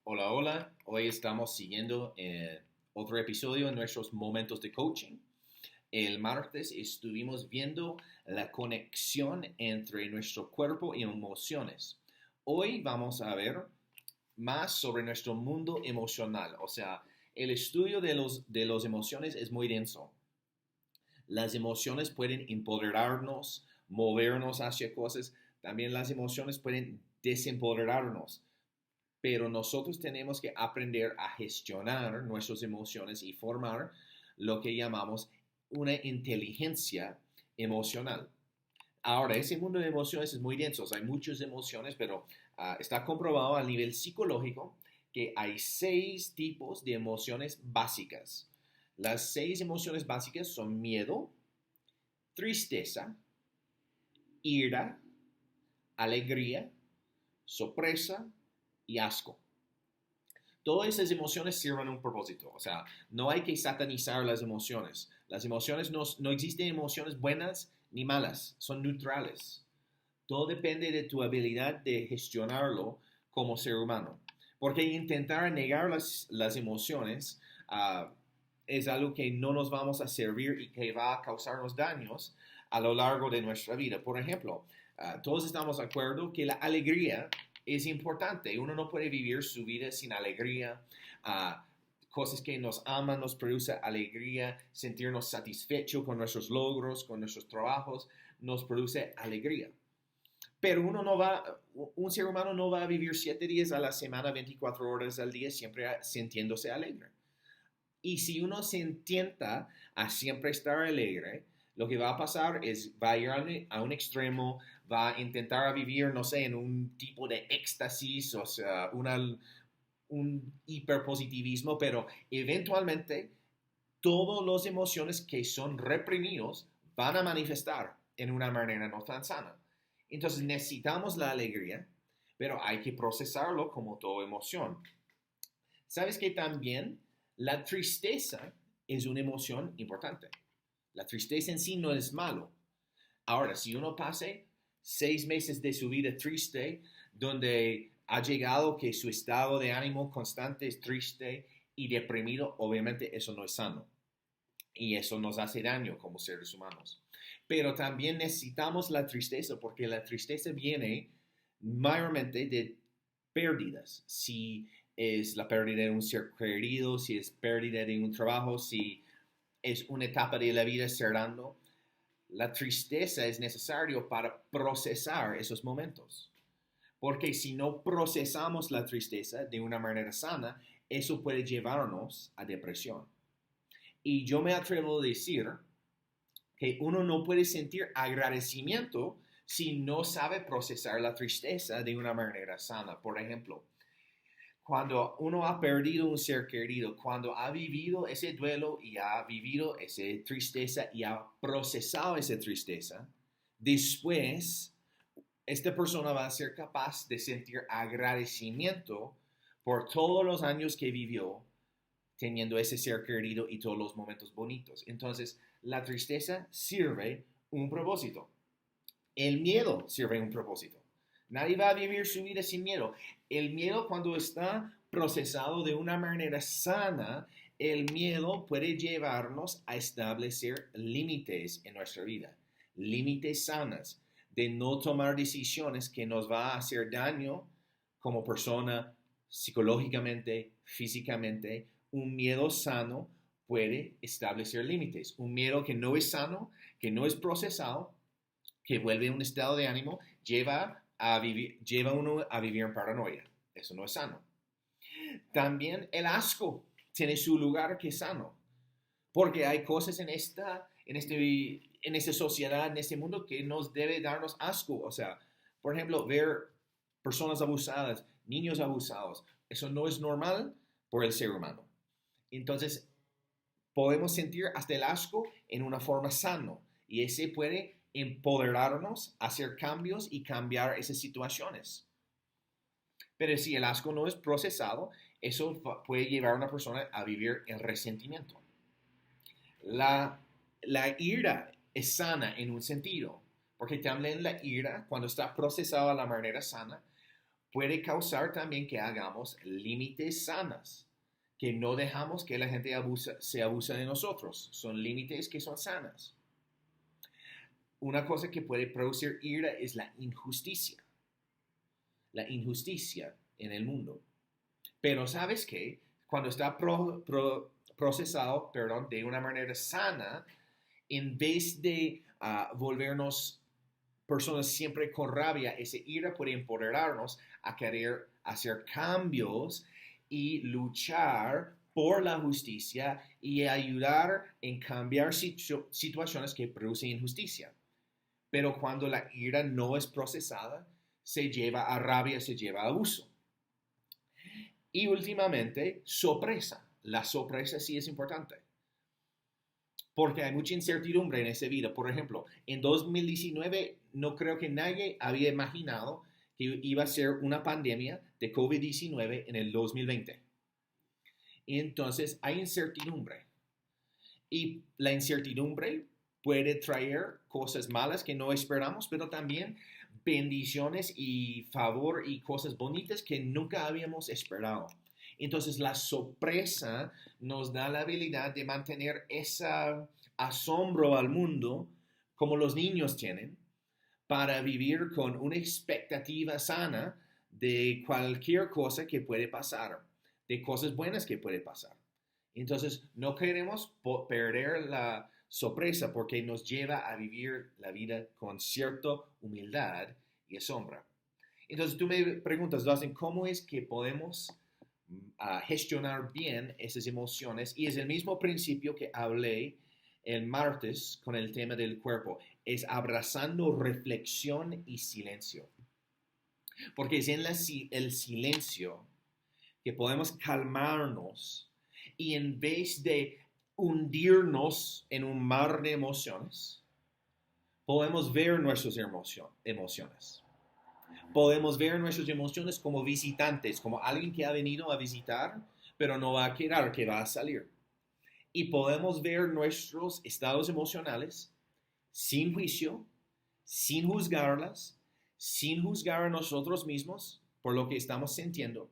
Hola, hola. Hoy estamos siguiendo otro episodio en nuestros momentos de coaching. El martes estuvimos viendo la conexión entre nuestro cuerpo y emociones. Hoy vamos a ver más sobre nuestro mundo emocional. O sea, el estudio de los emociones es muy denso. Las emociones pueden empoderarnos, movernos hacia cosas. También las emociones pueden desempoderarnos, pero nosotros tenemos que aprender a gestionar nuestras emociones y formar lo que llamamos una inteligencia emocional. Ahora, ese mundo de emociones es muy denso, hay muchas emociones, pero está comprobado a nivel psicológico que hay 6 tipos de emociones básicas. Las 6 emociones básicas son miedo, tristeza, ira, alegría, sorpresa y asco. Todas esas emociones sirven a un propósito. O sea, no hay que satanizar las emociones. Las emociones no existen emociones buenas ni malas, son neutrales. Todo depende de tu habilidad de gestionarlo como ser humano. Porque intentar negar las emociones es algo que no nos vamos a servir y que va a causarnos daños a lo largo de nuestra vida. Por ejemplo, todos estamos de acuerdo que la alegría es importante. Uno no puede vivir su vida sin alegría. Uh, Cosas que nos aman nos produce alegría, sentirnos satisfechos con nuestros logros, con nuestros trabajos, nos produce alegría. Pero un ser humano no va a vivir 7 días a la semana, 24 horas al día, siempre sintiéndose alegre. Y si uno se intenta a siempre estar alegre, lo que va a pasar es, va a ir a un extremo, va a intentar vivir, no sé, en un tipo de éxtasis, o sea, un hiperpositivismo, pero eventualmente todas las emociones que son reprimidos van a manifestar en una manera no tan sana. Entonces necesitamos la alegría, pero hay que procesarlo como toda emoción. ¿Sabes que también la tristeza es una emoción importante? La tristeza en sí no es malo. Ahora, si uno pase 6 meses de su vida triste, donde ha llegado que su estado de ánimo constante es triste y deprimido, obviamente eso no es sano. Y eso nos hace daño como seres humanos. Pero también necesitamos la tristeza porque la tristeza viene mayormente de pérdidas. Si es la pérdida de un ser querido, si es pérdida de un trabajo, si es una etapa de la vida cerrando, la tristeza es necesario para procesar esos momentos. Porque si no procesamos la tristeza de una manera sana, eso puede llevarnos a depresión. Y yo me atrevo a decir que uno no puede sentir agradecimiento si no sabe procesar la tristeza de una manera sana. Por ejemplo, cuando uno ha perdido un ser querido, cuando ha vivido ese duelo y ha vivido esa tristeza y ha procesado esa tristeza, después esta persona va a ser capaz de sentir agradecimiento por todos los años que vivió teniendo ese ser querido y todos los momentos bonitos. Entonces, la tristeza sirve un propósito. El miedo sirve un propósito. Nadie va a vivir su vida sin miedo. El miedo, cuando está procesado de una manera sana, el miedo puede llevarnos a establecer límites en nuestra vida, límites sanas, de no tomar decisiones que nos va a hacer daño como persona, psicológicamente, físicamente. Un miedo sano puede establecer límites. Un miedo que no es sano, que no es procesado, que vuelve a un estado de ánimo, lleva uno a vivir en paranoia. Eso no es sano. También el asco tiene su lugar que es sano, porque hay cosas en esta sociedad, en este mundo que nos debe darnos asco. O sea, por ejemplo, ver personas abusadas, niños abusados, eso no es normal por el ser humano. Entonces, podemos sentir hasta el asco en una forma sano y ese puede empoderarnos a hacer cambios y cambiar esas situaciones. Pero si el asco no es procesado, eso puede llevar a una persona a vivir en resentimiento. La, la ira es sana en un sentido, porque también la ira, cuando está procesada de la manera sana, puede causar también que hagamos límites sanas, que no dejamos que la gente se abuse de nosotros. Son límites que son sanas. Una cosa que puede producir ira es la injusticia en el mundo. Pero ¿sabes qué? Cuando está procesado, de una manera sana, en vez de volvernos personas siempre con rabia, esa ira puede empoderarnos a querer hacer cambios y luchar por la justicia y ayudar en cambiar situaciones que producen injusticia. Pero cuando la ira no es procesada, se lleva a rabia, se lleva a abuso. Y últimamente, sorpresa. La sorpresa sí es importante. Porque hay mucha incertidumbre en esa vida. Por ejemplo, en 2019 no creo que nadie había imaginado que iba a ser una pandemia de COVID-19 en el 2020. Entonces hay incertidumbre. Y la incertidumbre puede traer cosas malas que no esperamos, pero también bendiciones y favor y cosas bonitas que nunca habíamos esperado. Entonces la sorpresa nos da la habilidad de mantener ese asombro al mundo como los niños tienen para vivir con una expectativa sana de cualquier cosa que puede pasar, de cosas buenas que puede pasar. Entonces no queremos perder la sorpresa porque nos lleva a vivir la vida con cierta humildad y asombro. Entonces tú me preguntas, Dustin, ¿cómo es que podemos gestionar bien esas emociones? Y es el mismo principio que hablé el martes con el tema del cuerpo. Es abrazando reflexión y silencio. Porque es en el silencio que podemos calmarnos y en vez de hundirnos en un mar de emociones, podemos ver nuestras emociones. Podemos ver nuestras emociones como visitantes, como alguien que ha venido a visitar, pero no va a quedar, que va a salir. Y podemos ver nuestros estados emocionales sin juicio, sin juzgarlas, sin juzgar a nosotros mismos por lo que estamos sintiendo,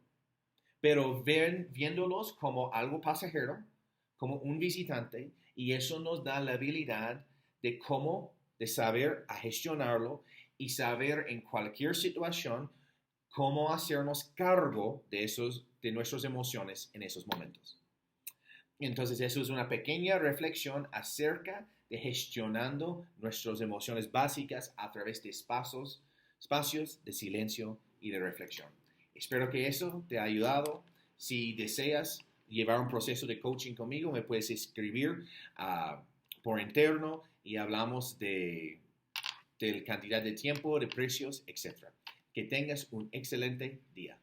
pero viéndolos como algo pasajero, como un visitante, y eso nos da la habilidad de saber a gestionarlo y saber en cualquier situación cómo hacernos cargo de nuestras emociones en esos momentos. Entonces, eso es una pequeña reflexión acerca de gestionando nuestras emociones básicas a través de espacios de silencio y de reflexión. Espero que eso te ha ayudado. Si deseas llevar un proceso de coaching conmigo, me puedes escribir por interno y hablamos de cantidad de tiempo, de precios, etc. Que tengas un excelente día.